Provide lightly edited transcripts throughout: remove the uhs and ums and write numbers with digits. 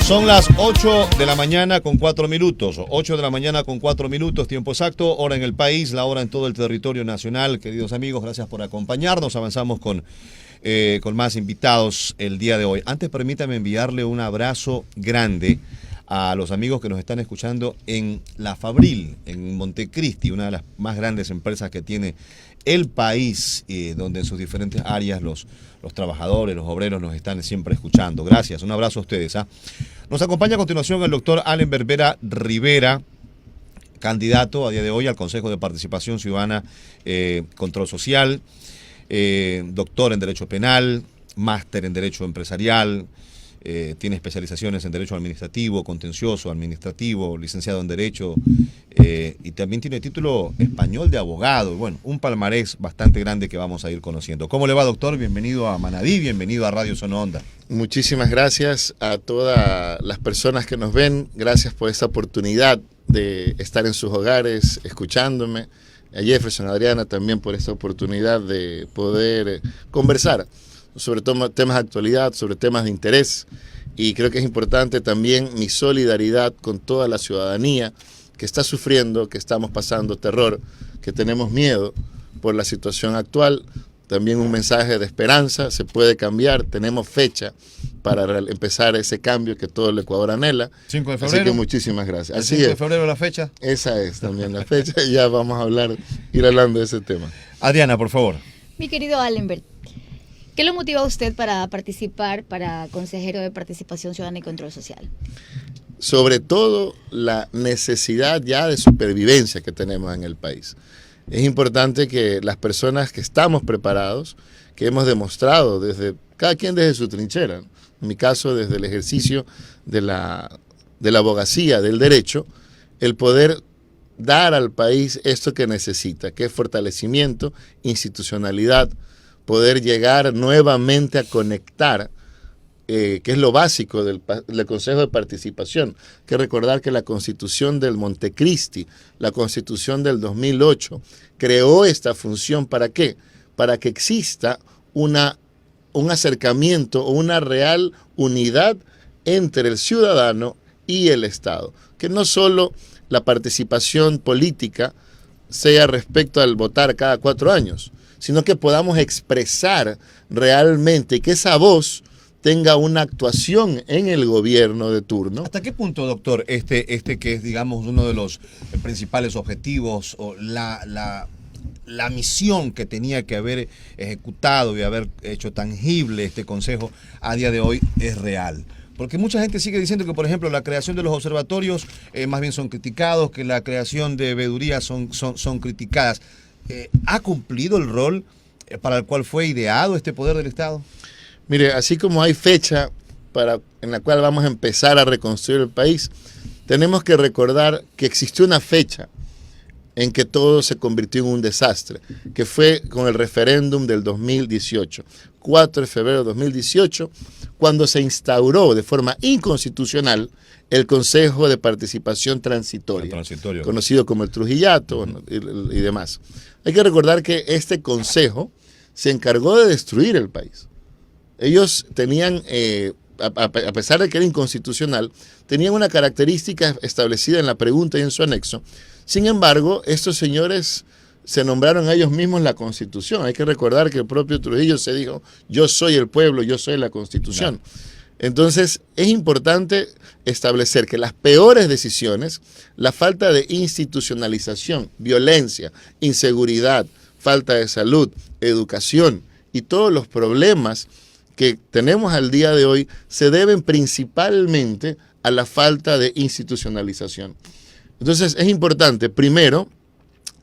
Son las 8 de la mañana con 4 minutos. 8 de la mañana con 4 minutos, tiempo exacto, hora en el país, la hora en todo el territorio nacional. Queridos amigos, gracias por acompañarnos. Avanzamos con más invitados el día de hoy. Antes, permítame enviarle un abrazo grande a los amigos que nos están escuchando en La Fabril, en Montecristi, una de las más grandes empresas que tiene el país, donde en sus diferentes áreas los trabajadores, los obreros nos están siempre escuchando. Gracias, un abrazo a ustedes. Nos acompaña a continuación el doctor Allen Berbera Rivera, candidato a día de hoy al Consejo de Participación Ciudadana, Control Social, doctor en Derecho Penal, máster en Derecho Empresarial, tiene especializaciones en Derecho Administrativo, Contencioso, Administrativo, licenciado en Derecho, y también tiene título español de abogado. Bueno, un palmarés bastante grande que vamos a ir conociendo. ¿Cómo le va, doctor? Bienvenido a Manabí, bienvenido a Radio Sonoonda. Muchísimas gracias a todas las personas que nos ven. Gracias por esta oportunidad de estar en sus hogares escuchándome. A Jefferson, a Adriana también por esta oportunidad de poder conversar sobre temas de actualidad, sobre temas de interés, y creo que es importante también mi solidaridad con toda la ciudadanía que está sufriendo, que estamos pasando terror, que tenemos miedo por la situación actual. También un mensaje de esperanza, se puede cambiar, tenemos fecha para empezar ese cambio que todo el Ecuador anhela. 5 de febrero. Así que muchísimas gracias. ¿El 5 de febrero la fecha? Esa es también la fecha, ya vamos a ir hablando de ese tema. Adriana, por favor. Mi querido Allenberg, ¿qué lo motiva a usted para participar para consejero de Participación Ciudadana y Control Social? Sobre todo la necesidad ya de supervivencia que tenemos en el país. Es importante que las personas que estamos preparados, que hemos demostrado cada quien desde su trinchera, en mi caso desde el ejercicio de la abogacía, del derecho, el poder dar al país esto que necesita, que es fortalecimiento, institucionalidad, poder llegar nuevamente a conectar, que es lo básico del Consejo de Participación. Hay que recordar que la Constitución del Montecristi, la Constitución del 2008, creó esta función. ¿Para qué? Para que exista un acercamiento o una real unidad entre el ciudadano y el Estado. Que no solo la participación política sea respecto al votar cada 4 años, sino que podamos expresar realmente que esa voz tenga una actuación en el gobierno de turno. ¿Hasta qué punto, doctor, este que es, digamos, uno de los principales objetivos o la misión que tenía que haber ejecutado y haber hecho tangible este consejo a día de hoy es real? Porque mucha gente sigue diciendo que, por ejemplo, la creación de los observatorios más bien son criticados, que la creación de veedurías son criticadas. ¿Ha cumplido el rol para el cual fue ideado este poder del Estado? Mire, así como hay fecha en la cual vamos a empezar a reconstruir el país, tenemos que recordar que existió una fecha en que todo se convirtió en un desastre, que fue con el referéndum del 2018, 4 de febrero de 2018, cuando se instauró de forma inconstitucional el Consejo de Participación Transitoria, conocido como el Trujillato y demás. Hay que recordar que este consejo se encargó de destruir el país. Ellos tenían, a pesar de que era inconstitucional, tenían una característica establecida en la pregunta y en su anexo. Sin embargo, estos señores se nombraron a ellos mismos la Constitución. Hay que recordar que el propio Trujillo se dijo: yo soy el pueblo, yo soy la Constitución. Claro. Entonces, es importante establecer que las peores decisiones, la falta de institucionalización, violencia, inseguridad, falta de salud, educación y todos los problemas que tenemos al día de hoy se deben principalmente a la falta de institucionalización. Entonces es importante, primero,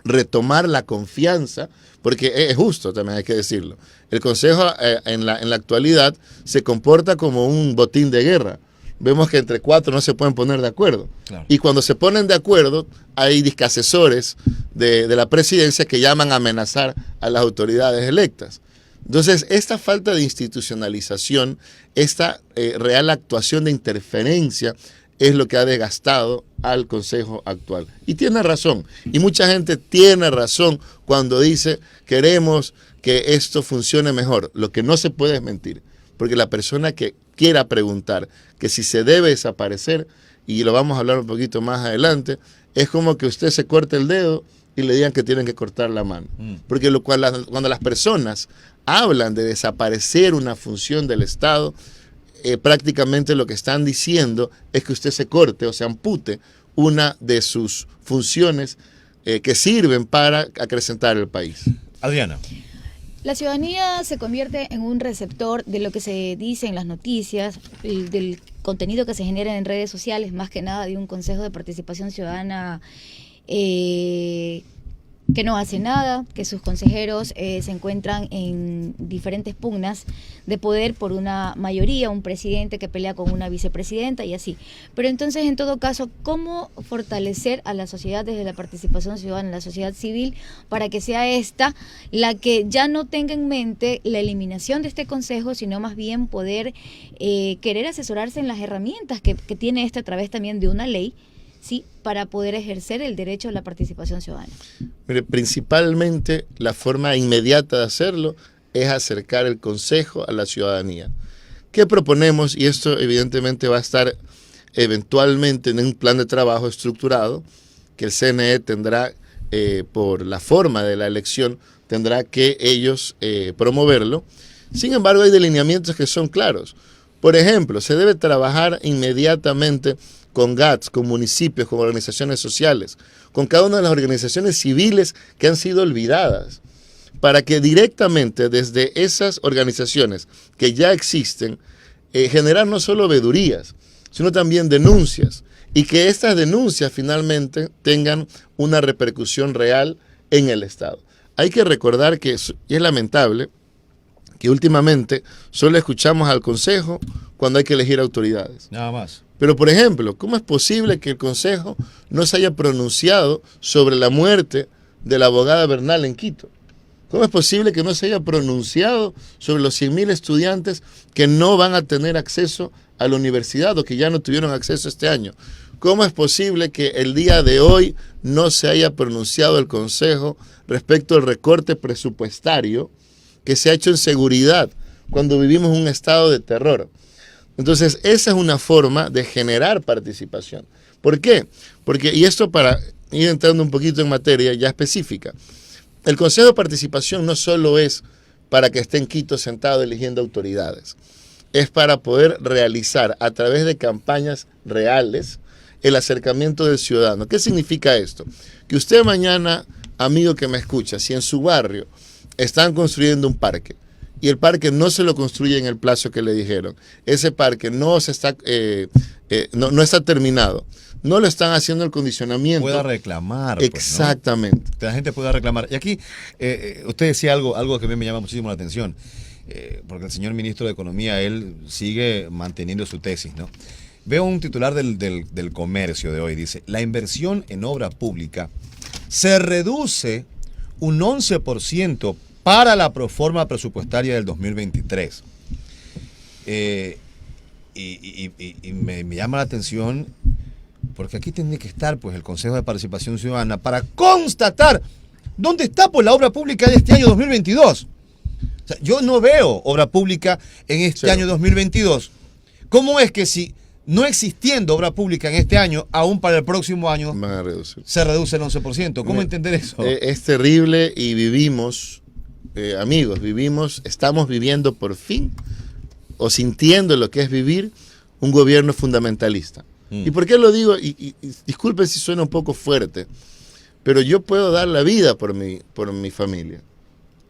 retomar la confianza, porque es justo, también hay que decirlo. El Consejo en la actualidad se comporta como un botín de guerra. Vemos que entre 4 no se pueden poner de acuerdo. Claro. Y cuando se ponen de acuerdo, hay discasesores de la presidencia que llaman a amenazar a las autoridades electas. Entonces, esta falta de institucionalización, esta real actuación de interferencia es lo que ha desgastado al Consejo actual. Y tiene razón, y mucha gente tiene razón cuando dice queremos que esto funcione mejor. Lo que no se puede es mentir, porque la persona que quiera preguntar que si se debe desaparecer, y lo vamos a hablar un poquito más adelante, es como que usted se corte el dedo y le digan que tienen que cortar la mano. Porque cuando las personas hablan de desaparecer una función del Estado, prácticamente lo que están diciendo es que usted se corte o se ampute una de sus funciones que sirven para acrecentar el país. Adriana. La ciudadanía se convierte en un receptor de lo que se dice en las noticias, del contenido que se genera en redes sociales, más que nada de un Consejo de Participación Ciudadana que no hace nada, que sus consejeros se encuentran en diferentes pugnas de poder por una mayoría, un presidente que pelea con una vicepresidenta y así. Pero entonces, en todo caso, ¿cómo fortalecer a la sociedad desde la participación ciudadana, la sociedad civil, para que sea esta la que ya no tenga en mente la eliminación de este consejo, sino más bien poder querer asesorarse en las herramientas que tiene a través también de una ley, sí, para poder ejercer el derecho a la participación ciudadana? Mire, principalmente la forma inmediata de hacerlo es acercar el Consejo a la ciudadanía. ¿Qué proponemos? Y esto evidentemente va a estar eventualmente en un plan de trabajo estructurado que el CNE tendrá, por la forma de la elección, tendrá que ellos promoverlo. Sin embargo, hay delineamientos que son claros. Por ejemplo, se debe trabajar inmediatamente con GATS, con municipios, con organizaciones sociales, con cada una de las organizaciones civiles que han sido olvidadas, para que directamente desde esas organizaciones que ya existen, generar no solo veedurías, sino también denuncias, y que estas denuncias finalmente tengan una repercusión real en el Estado. Hay que recordar que es lamentable que últimamente solo escuchamos al Consejo cuando hay que elegir autoridades. Nada más. Pero, por ejemplo, ¿cómo es posible que el Consejo no se haya pronunciado sobre la muerte de la abogada Bernal en Quito? ¿Cómo es posible que no se haya pronunciado sobre los 100.000 estudiantes que no van a tener acceso a la universidad o que ya no tuvieron acceso este año? ¿Cómo es posible que el día de hoy no se haya pronunciado el Consejo respecto al recorte presupuestario que se ha hecho en seguridad cuando vivimos un estado de terror? Entonces, esa es una forma de generar participación. ¿Por qué? Porque, y esto para ir entrando un poquito en materia ya específica, el Consejo de Participación no solo es para que esté en Quito sentado eligiendo autoridades, es para poder realizar a través de campañas reales el acercamiento del ciudadano. ¿Qué significa esto? Que usted mañana, amigo que me escucha, si en su barrio están construyendo un parque, y el parque no se lo construye en el plazo que le dijeron, ese parque no está terminado, no lo están haciendo el condicionamiento. Pueda reclamar. Exactamente. Pues, ¿no? Que la gente pueda reclamar. Y aquí usted decía algo que a mí me llama muchísimo la atención, porque el señor ministro de Economía, él sigue manteniendo su tesis, ¿no? Veo un titular del Comercio de hoy, dice, la inversión en obra pública se reduce un 11% para la proforma presupuestaria del 2023. Y me llama la atención porque aquí tiene que estar pues el Consejo de Participación Ciudadana para constatar dónde está pues la obra pública de este año 2022. O sea, yo no veo obra pública en este año 2022. ¿Cómo es que si no existiendo obra pública en este año, aún para el próximo año se reduce el 11%? ¿Cómo entender eso? Es terrible y vivimos... amigos, estamos viviendo por fin, o sintiendo lo que es vivir, un gobierno fundamentalista. ¿Y por qué lo digo? Y disculpen si suena un poco fuerte, pero yo puedo dar la vida por mi familia.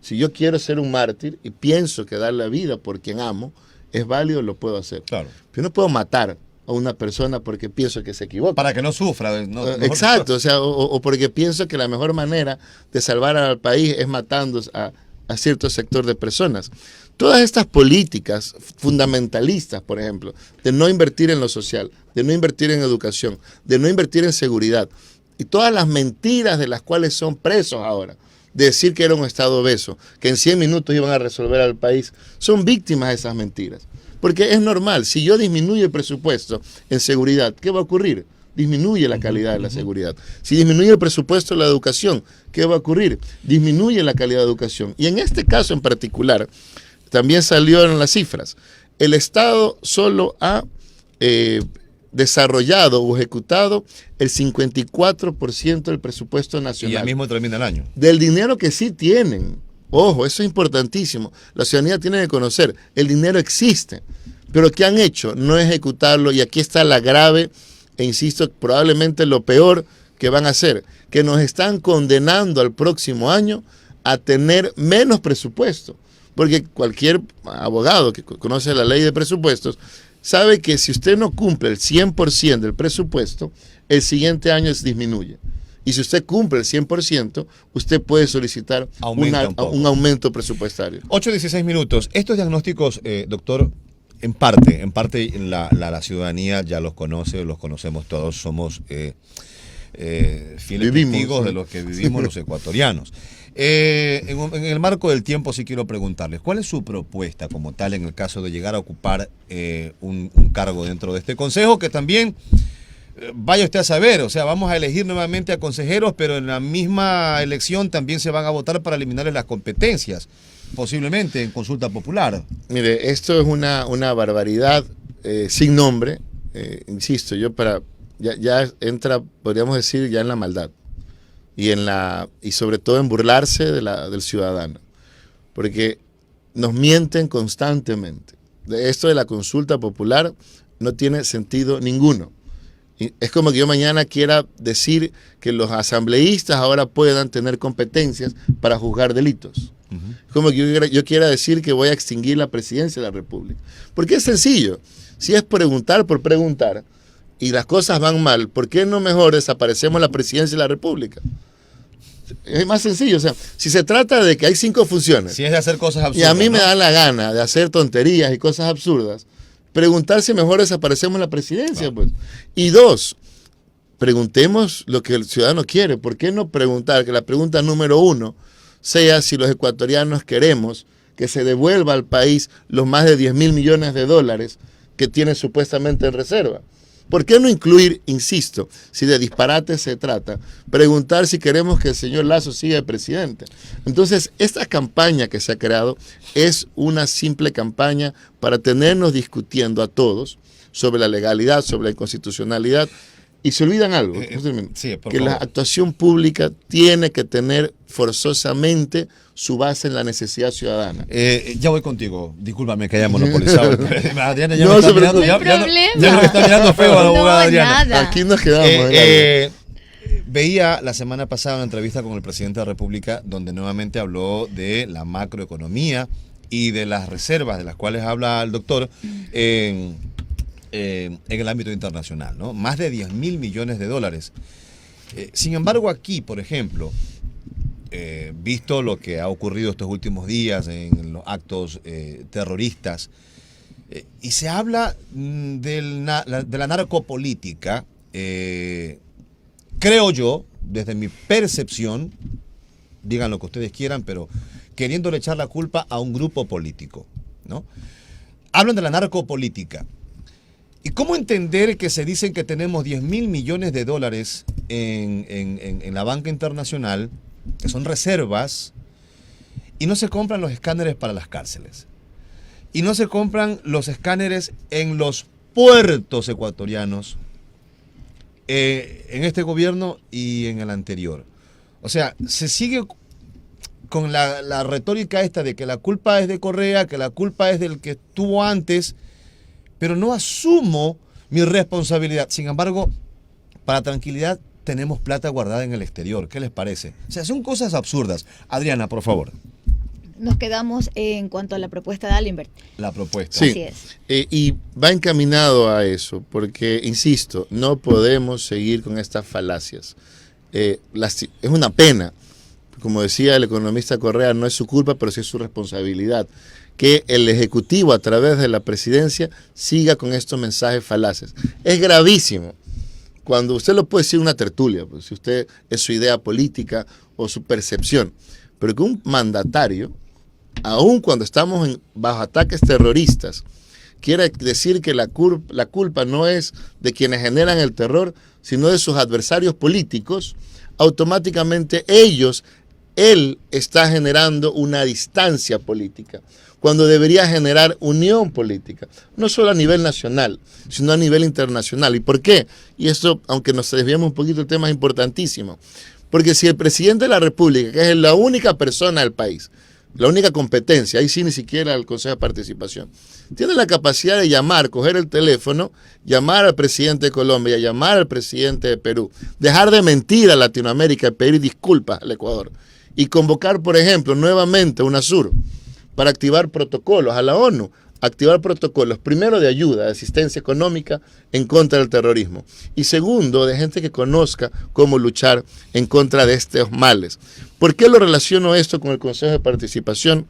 Si yo quiero ser un mártir y pienso que dar la vida por quien amo es válido, lo puedo hacer. Claro. Yo no puedo matar a una persona porque pienso que se equivoca. Para que no sufra. Exacto, o sea, o porque pienso que la mejor manera de salvar al país es matando a cierto sector de personas. Todas estas políticas fundamentalistas, por ejemplo, de no invertir en lo social, de no invertir en educación, de no invertir en seguridad, y todas las mentiras de las cuales son presos ahora, de decir que era un Estado obeso, que en 100 minutos iban a resolver al país, son víctimas de esas mentiras. Porque es normal, si yo disminuyo el presupuesto en seguridad, ¿qué va a ocurrir? Disminuye la calidad de la seguridad. Si disminuye el presupuesto de la educación, ¿qué va a ocurrir? Disminuye la calidad de educación. Y en este caso en particular, también salieron las cifras. el Estado solo ha desarrollado o ejecutado el 54% del presupuesto Y nacional. ya mismo termina el año. Del dinero que sí tienen. Ojo, eso es importantísimo. La ciudadanía tiene que conocer, el dinero existe, pero ¿qué han hecho? No ejecutarlo, y aquí está la grave, e insisto, probablemente lo peor que van a hacer, que nos están condenando al próximo año a tener menos presupuesto, porque cualquier abogado que conoce la ley de presupuestos sabe que si usted no cumple el 100% del presupuesto, el siguiente año se disminuye. Y si usted cumple el 100%, usted puede solicitar un aumento presupuestario. 8:16 minutos. Estos diagnósticos, doctor, en parte la ciudadanía ya los conoce, los conocemos todos, somos fieles testigos de lo que vivimos los ecuatorianos. En el marco del tiempo sí quiero preguntarles, ¿cuál es su propuesta como tal en el caso de llegar a ocupar un cargo dentro de este consejo que también... Vaya usted a saber, o sea, vamos a elegir nuevamente a consejeros, pero en la misma elección también se van a votar para eliminarles las competencias, posiblemente en consulta popular. Mire, esto es una barbaridad sin nombre, insisto, ya entra, podríamos decir, ya en la maldad y sobre todo en burlarse del ciudadano, porque nos mienten constantemente. Esto de la consulta popular no tiene sentido ninguno. Es como que yo mañana quiera decir que los asambleístas ahora puedan tener competencias para juzgar delitos. Es como que yo quiera decir que voy a extinguir la presidencia de la República. Porque es sencillo. Si es preguntar por preguntar y las cosas van mal, ¿por qué no mejor desaparecemos la presidencia de la República? Es más sencillo. O sea, si se trata de que hay 5 funciones. Si es de hacer cosas absurdas. Y a mí me da la gana de hacer tonterías y cosas absurdas. Preguntar si mejor desaparecemos la presidencia, pues. Y 2, preguntemos lo que el ciudadano quiere. ¿Por qué no preguntar que la pregunta número 1 sea si los ecuatorianos queremos que se devuelva al país los más de 10.000 millones de dólares que tiene supuestamente en reserva? ¿Por qué no incluir, insisto, si de disparate se trata, preguntar si queremos que el señor Lasso siga de presidente? Entonces, esta campaña que se ha creado es una simple campaña para tenernos discutiendo a todos sobre la legalidad, sobre la inconstitucionalidad, y se olvidan algo, que la actuación pública tiene que tener forzosamente su base en la necesidad ciudadana. Ya voy contigo, discúlpame que haya monopolizado. Adriana ya No, me está pero mirando, no hay ya problema. me está mirando feo a la abogada Adriana. Nada. Aquí nos quedamos. Veía la semana pasada una entrevista con el presidente de la República donde nuevamente habló de la macroeconomía y de las reservas de las cuales habla el doctor en el ámbito internacional, ¿no? Más de 10.000 millones de dólares. Sin embargo, aquí, por ejemplo, visto lo que ha ocurrido estos últimos días en los actos terroristas, y se habla de la narcopolítica, creo yo, desde mi percepción, digan lo que ustedes quieran, pero queriéndole echar la culpa a un grupo político, ¿no? Hablan de la narcopolítica. ¿Y cómo entender que se dicen que tenemos 10.000 millones de dólares en la banca internacional, que son reservas, y no se compran los escáneres para las cárceles? Y no se compran los escáneres en los puertos ecuatorianos, en este gobierno y en el anterior. O sea, se sigue con la retórica esta de que la culpa es de Correa, que la culpa es del que estuvo antes, pero no asumo mi responsabilidad. Sin embargo, para tranquilidad, tenemos plata guardada en el exterior. ¿Qué les parece? O sea, son cosas absurdas. Adriana, por favor. Nos quedamos en cuanto a la propuesta de Alimbert. La propuesta. Sí, Así es. y va encaminado a eso, porque, insisto, no podemos seguir con estas falacias. Es una pena, como decía el economista Correa, no es su culpa, pero sí es su responsabilidad, que el Ejecutivo a través de la presidencia siga con estos mensajes falaces. Es gravísimo. Cuando usted lo puede decir en una tertulia, pues, si usted es su idea política o su percepción, pero que un mandatario, aun cuando estamos bajo ataques terroristas, quiere decir que la culpa no es de quienes generan el terror, sino de sus adversarios políticos, automáticamente él está generando una distancia política. cuando debería generar unión política, no solo a nivel nacional, sino a nivel internacional. ¿Y por qué? Y esto, aunque nos desviemos un poquito, el tema es importantísimo. Porque si el presidente de la República, que es la única persona del país, la única competencia, ahí sí ni siquiera el Consejo de Participación, tiene la capacidad de llamar, coger el teléfono, llamar al presidente de Colombia, llamar al presidente de Perú, dejar de mentir a Latinoamérica y pedir disculpas al Ecuador y convocar, por ejemplo, nuevamente a UNASUR para activar protocolos a la ONU, activar protocolos, primero de ayuda, de asistencia económica en contra del terrorismo y segundo, de gente que conozca cómo luchar en contra de estos males. ¿Por qué lo relaciono esto con el Consejo de Participación?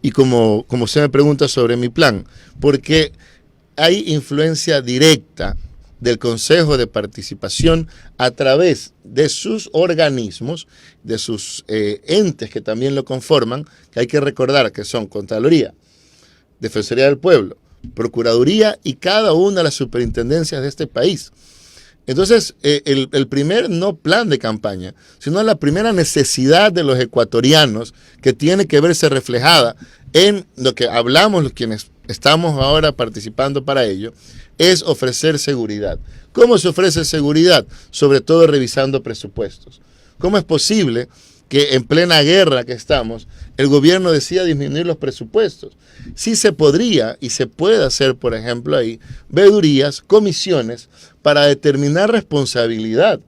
Y como se me pregunta sobre mi plan, porque hay influencia directa del Consejo de Participación a través de sus organismos, de sus entes que también lo conforman, que hay que recordar que son Contraloría, Defensoría del Pueblo, Procuraduría y cada una de las superintendencias de este país. Entonces, el primer no plan de campaña, sino la primera necesidad de los ecuatorianos que tiene que verse reflejada en lo que hablamos los quienes estamos ahora participando para ello, es ofrecer seguridad. ¿Cómo se ofrece seguridad? Sobre todo revisando presupuestos. ¿Cómo es posible que en plena guerra que estamos, el gobierno decida disminuir los presupuestos? Sí se podría y se puede hacer, por ejemplo, ahí, veedurías, comisiones, para determinar responsabilidad.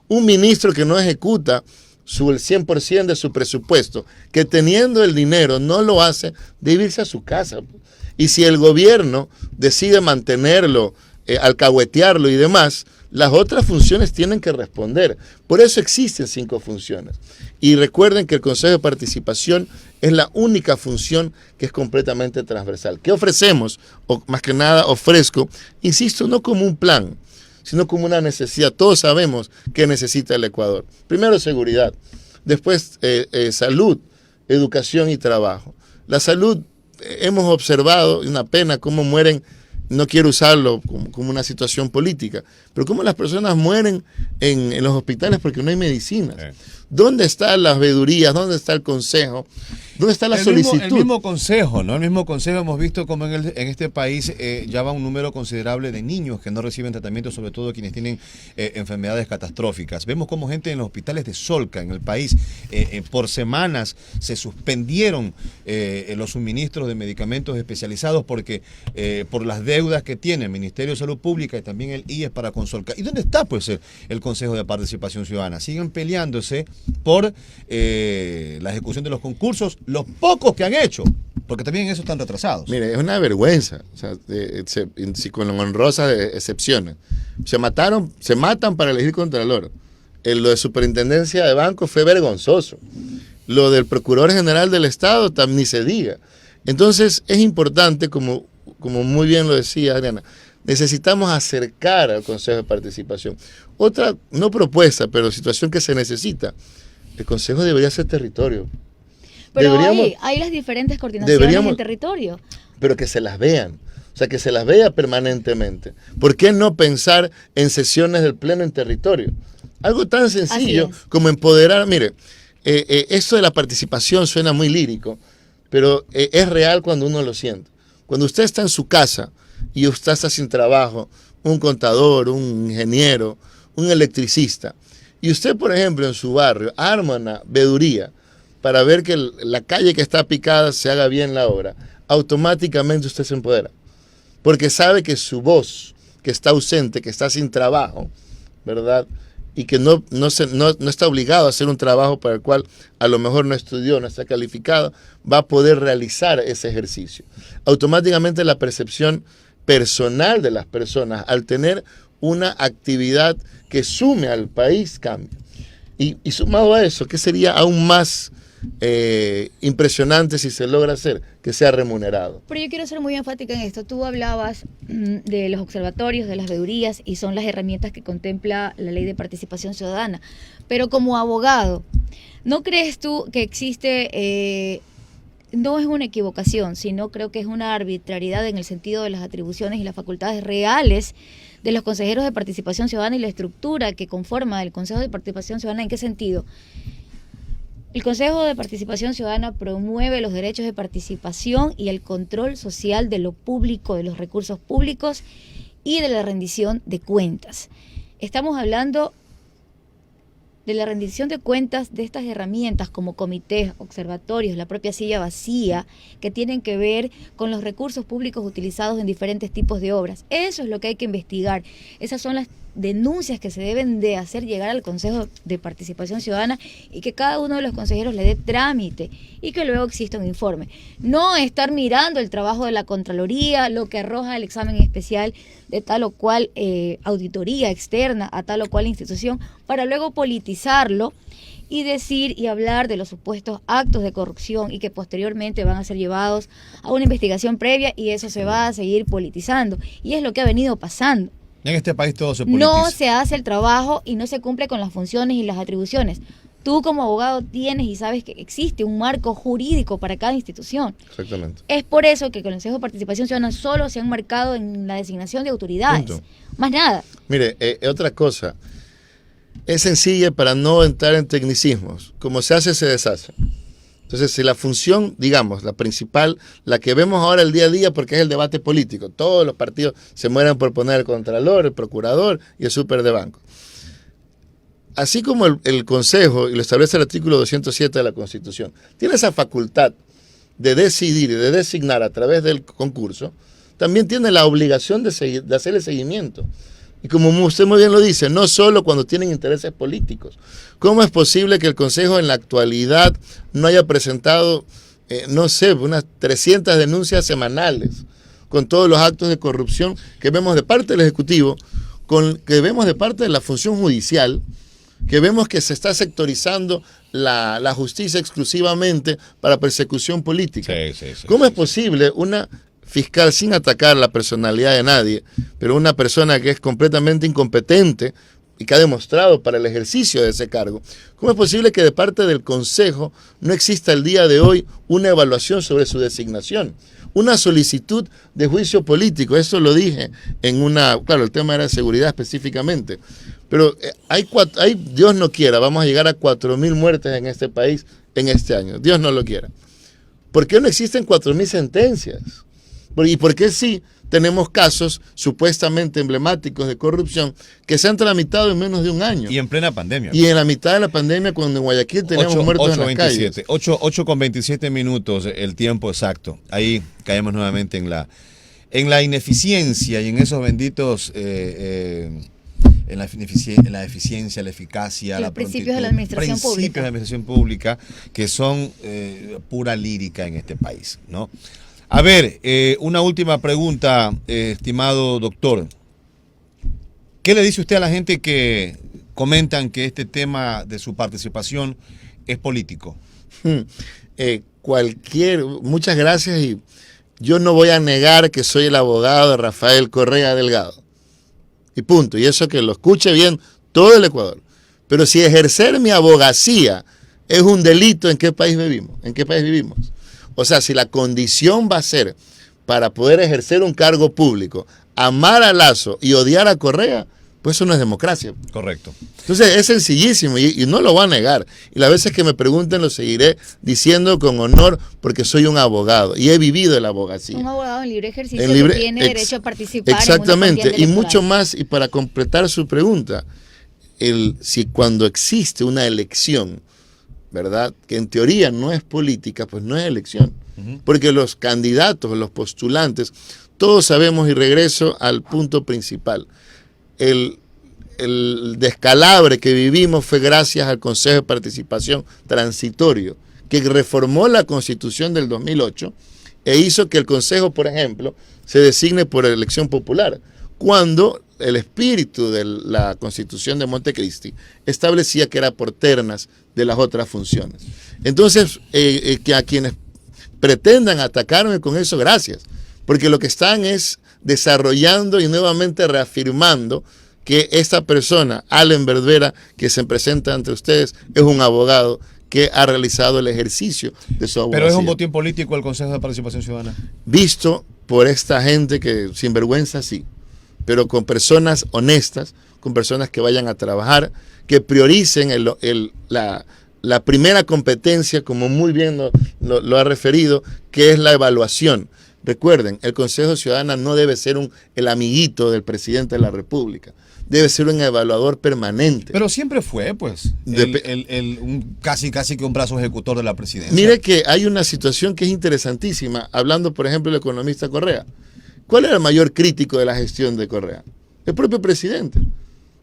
Un ministro que no ejecuta el 100% de su presupuesto, que teniendo el dinero no lo hace, debe irse a su casa. Y si el gobierno decide mantenerlo, alcahuetearlo y demás, las otras funciones tienen que responder. Por eso existen 5 funciones. Y recuerden que el Consejo de Participación es la única función que es completamente transversal. ¿Qué ofrecemos? O más que nada ofrezco, insisto, no como un plan, sino como una necesidad. Todos sabemos que necesita el Ecuador. Primero seguridad, después salud, educación y trabajo. La salud, hemos observado, una pena, cómo mueren. No quiero usarlo como una situación política, pero cómo las personas mueren en los hospitales porque no hay medicinas. ¿Dónde están las veedurías? ¿Dónde está el consejo? ¿Dónde está la solicitud? El mismo consejo, ¿no? El mismo consejo, hemos visto como en este país ya va un número considerable de niños que no reciben tratamiento, sobre todo quienes tienen enfermedades catastróficas. Vemos como gente en los hospitales de Solca, en el país, por semanas se suspendieron los suministros de medicamentos especializados porque por las deudas que tiene el Ministerio de Salud Pública y también el IES para con Solca. ¿Y dónde está pues el Consejo de Participación Ciudadana? Siguen peleándose por la ejecución de los concursos, los pocos que han hecho, porque también en eso están retrasados. Mire, es una vergüenza, o sea, con honrosas excepciones. Se matan para elegir contralor. Lo de superintendencia de banco fue vergonzoso. Lo del Procurador General del Estado también ni se diga. Entonces es importante, como muy bien lo decía Adriana, necesitamos acercar al Consejo de Participación. Otra, no propuesta, pero situación que se necesita, el Consejo debería ser territorio. Pero hay las diferentes coordinaciones en territorio. Pero que se las vean, o sea, que se las vea permanentemente. ¿Por qué no pensar en sesiones del Pleno en territorio? Algo tan sencillo como empoderar. Mire, esto de la participación suena muy lírico, pero es real cuando uno lo siente. Cuando usted está en su casa y usted está sin trabajo, un contador, un ingeniero, un electricista, y usted, por ejemplo, en su barrio arma una veeduría para ver que la calle que está picada se haga bien la obra, automáticamente usted se empodera. Porque sabe que su voz, que está ausente, que está sin trabajo, ¿verdad? Y que no está obligado a hacer un trabajo para el cual a lo mejor no estudió, no está calificado, va a poder realizar ese ejercicio. Automáticamente la percepción personal de las personas al tener una actividad que sume al país cambia. Y sumado a eso, ¿qué sería aún más impresionante si se logra hacer? Que sea remunerado. Pero yo quiero ser muy enfática en esto. Tú hablabas de los observatorios, de las veedurías, y son las herramientas que contempla la Ley de Participación Ciudadana. Pero como abogado, ¿no crees tú que existe, no es una equivocación, sino creo que es una arbitrariedad en el sentido de las atribuciones y las facultades reales de los consejeros de Participación Ciudadana y la estructura que conforma el Consejo de Participación Ciudadana? ¿En qué sentido? El Consejo de Participación Ciudadana promueve los derechos de participación y el control social de lo público, de los recursos públicos y de la rendición de cuentas. Estamos hablando de la rendición de cuentas de estas herramientas como comités, observatorios, la propia silla vacía, que tienen que ver con los recursos públicos utilizados en diferentes tipos de obras. Eso es lo que hay que investigar. Esas son las denuncias que se deben de hacer llegar al Consejo de Participación Ciudadana y que cada uno de los consejeros le dé trámite y que luego exista un informe. No estar mirando el trabajo de la Contraloría, lo que arroja el examen especial de tal o cual auditoría externa a tal o cual institución, para luego politizarlo y decir y hablar de los supuestos actos de corrupción y que posteriormente van a ser llevados a una investigación previa y eso se va a seguir politizando. Y es lo que ha venido pasando. En este país todo se politiza. No se hace el trabajo y no se cumple con las funciones y las atribuciones. Tú como abogado tienes y sabes que existe un marco jurídico para cada institución. Exactamente. Es por eso que el Consejo de Participación Ciudadana solo se han marcado en la designación de autoridades. Punto. Más nada. Mire, otra cosa. Es sencilla para no entrar en tecnicismos. Como se hace, se deshace. Entonces, si la función, digamos, la principal, la que vemos ahora el día a día, porque es el debate político, todos los partidos se mueren por poner el contralor, el procurador y el súper de banco. Así como el Consejo, y lo establece el artículo 207 de la Constitución, tiene esa facultad de decidir y de designar a través del concurso, también tiene la obligación de hacer el seguimiento. Y como usted muy bien lo dice, no solo cuando tienen intereses políticos. ¿Cómo es posible que el Consejo en la actualidad no haya presentado, no sé, unas 300 denuncias semanales con todos los actos de corrupción que vemos de parte del Ejecutivo, que vemos de parte de la función judicial, que vemos que se está sectorizando la justicia exclusivamente para persecución política? Sí. ¿Cómo es posible una fiscal, sin atacar la personalidad de nadie, pero una persona que es completamente incompetente y que ha demostrado para el ejercicio de ese cargo, cómo es posible que de parte del Consejo no exista el día de hoy una evaluación sobre su designación? Una solicitud de juicio político, eso lo dije en claro, el tema era seguridad específicamente, pero hay Dios no quiera, vamos a llegar a 4.000 muertes en este país en este año, Dios no lo quiera. ¿Por qué no existen 4.000 sentencias? ¿Y por qué sí tenemos casos supuestamente emblemáticos de corrupción que se han tramitado en menos de un año? Y en plena pandemia. Y en la mitad de la pandemia, cuando en Guayaquil teníamos muertos en las calles. 8:27 minutos, el tiempo exacto. Ahí caemos nuevamente en la ineficiencia y en esos benditos... en la eficiencia, la eficacia, los la principios de la administración pública. Principios de la administración pública que son pura lírica en este país, ¿no? A ver, una última pregunta, estimado doctor. ¿Qué le dice usted a la gente que comentan que este tema de su participación es político? Muchas gracias, y yo no voy a negar que soy el abogado de Rafael Correa Delgado. Y punto. Y eso que lo escuche bien todo el Ecuador. Pero si ejercer mi abogacía es un delito, ¿en qué país vivimos? ¿En qué país vivimos? O sea, si la condición va a ser para poder ejercer un cargo público, amar a Lazo y odiar a Correa, pues eso no es democracia. Correcto. Entonces es sencillísimo y no lo voy a negar. Y las veces que me pregunten lo seguiré diciendo con honor porque soy un abogado y he vivido la abogacía. Un abogado en libre ejercicio que tiene derecho a participar. Exactamente. En una y contienda mucho electoral. más, y para completar su pregunta, si cuando existe una elección, ¿verdad?, que en teoría no es política, pues no es elección. Porque los candidatos, los postulantes, todos sabemos, y regreso al punto principal, el descalabre que vivimos fue gracias al Consejo de Participación Transitorio, que reformó la Constitución del 2008 e hizo que el Consejo, por ejemplo, se designe por elección popular, cuando el espíritu de la Constitución de Montecristi establecía que era por ternas de las otras funciones. Entonces, que a quienes pretendan atacarme con eso, gracias, porque lo que están es desarrollando y nuevamente reafirmando que esta persona, Allen Verdera, que se presenta ante ustedes, es un abogado que ha realizado el ejercicio de su abogacía. Pero es un botín político el Consejo de Participación Ciudadana. Visto por esta gente que sinvergüenza sí, pero con personas honestas, con personas que vayan a trabajar, que prioricen la primera competencia, como muy bien lo ha referido, que es la evaluación. Recuerden, el Consejo Ciudadano no debe ser el amiguito del presidente de la República. Debe ser un evaluador permanente. Pero siempre fue, pues, casi que un brazo ejecutor de la presidencia. Mire que hay una situación que es interesantísima, hablando, por ejemplo, del economista Correa. ¿Cuál era el mayor crítico de la gestión de Correa? El propio presidente.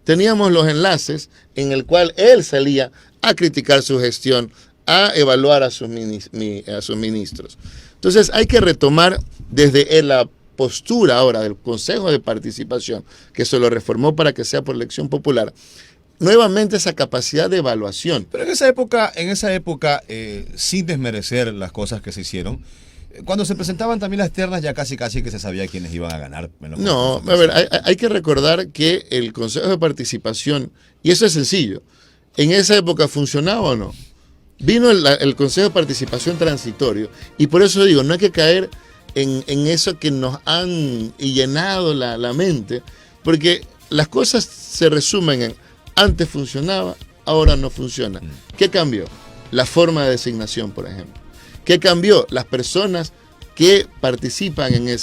Teníamos los enlaces en el cual él salía a criticar su gestión, a evaluar a sus ministros. Entonces hay que retomar desde la postura ahora del Consejo de Participación, que se lo reformó para que sea por elección popular, nuevamente esa capacidad de evaluación. Pero en esa época, sin desmerecer las cosas que se hicieron, cuando se presentaban también las ternas ya casi que se sabía quiénes iban a ganar. No, a ver, hay que recordar que el Consejo de Participación, y eso es sencillo, ¿en esa época funcionaba o no? Vino el Consejo de Participación transitorio, y por eso digo, no hay que caer en eso que nos han llenado la mente, porque las cosas se resumen en antes funcionaba, ahora no funciona. ¿Qué cambió? La forma de designación, por ejemplo. ¿Qué cambió? Las personas que participan en el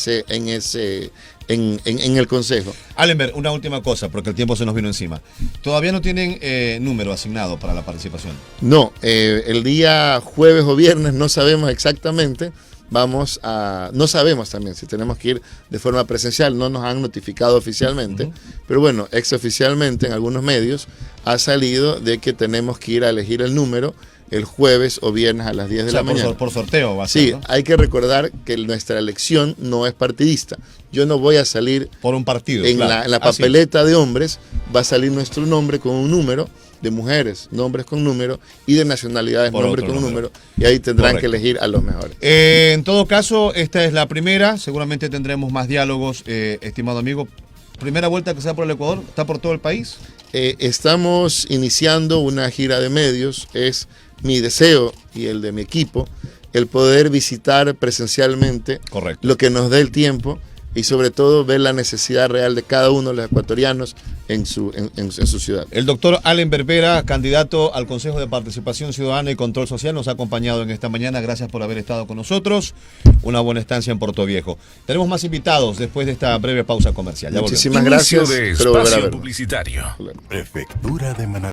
Consejo. Alenberg, una última cosa, porque el tiempo se nos vino encima. ¿Todavía no tienen número asignado para la participación? No, el día jueves o viernes no sabemos exactamente. No sabemos también si tenemos que ir de forma presencial, no nos han notificado oficialmente, pero bueno, exoficialmente en algunos medios ha salido de que tenemos que ir a elegir el número el jueves o viernes a las 10 de la mañana. Por sorteo va a ser, sí, ¿no? Hay que recordar que nuestra elección no es partidista. Yo no voy a salir por un partido. En claro. la papeleta de hombres va a salir nuestro nombre con un número, de mujeres, nombres con número, y de nacionalidades, nombre con número, y ahí tendrán que elegir a los mejores. En todo caso, esta es la primera, seguramente tendremos más diálogos, estimado amigo. Primera vuelta que se da por el Ecuador, ¿está por todo el país? Estamos iniciando una gira de medios, es mi deseo y el de mi equipo, el poder visitar presencialmente lo que nos dé el tiempo, y sobre todo ver la necesidad real de cada uno de los ecuatorianos en su ciudad. El doctor Alenberg Vera, candidato al Consejo de Participación Ciudadana y Control Social, nos ha acompañado en esta mañana. Gracias por haber estado con nosotros. Una buena estancia en Portoviejo. Tenemos más invitados después de esta breve pausa comercial. Ya Muchísimas gracias. Inicio de espacio publicitario. Prefectura de Manabí.